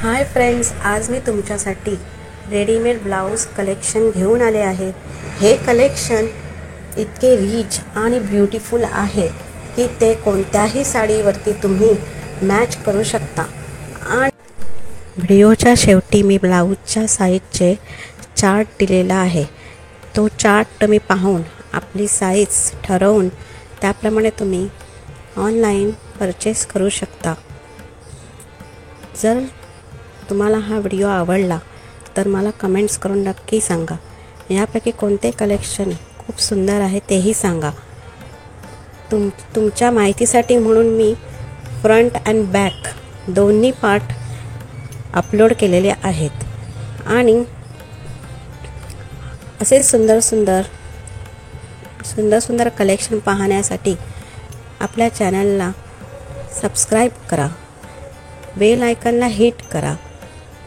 Hi friends, आज मी तुमच्यासाठी readymade blouse collection घेऊन आले आहे। हे कलेक्शन इतके रिच आणि ब्युटिफुल आहे की ते कोणत्याही साडीवरती तुम्ही मॅच करू शकता। आणि व्हिडिओच्या शेवटी मी ब्लाऊजच्या साईजचे चार्ट दिलेला आहे। तो चार्ट तुम्ही पाहून आपली साईज ठरवून त्याप्रमाणे तुम्ही ऑनलाईन परचेस करू शकता। जर तुम्हाला हा व्हिडिओ आवडला तर मला कमेंट्स करून नक्की सांगा। यापैकी कोणते कलेक्शन खूप सुंदर आहे तेही सांगा। तुमच्या माहितीसाठी म्हणून मी फ्रंट अँड बॅक दोन्ही पार्ट अपलोड केलेले आहेत। आणि असे सुंदर सुंदर कलेक्शन पाहण्यासाठी आपल्या चॅनलला सबस्क्राईब करा, बेल आयकॉनला हिट करा,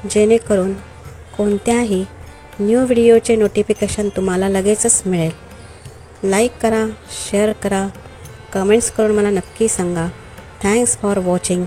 जेणेकरून कोणत्याही न्यू व्हिडिओचे नोटिफिकेशन तुम्हाला लगेचच मिळेल। लाईक करा, शेअर करा, कमेंट्स करून मला नक्की सांगा। Thanks for watching.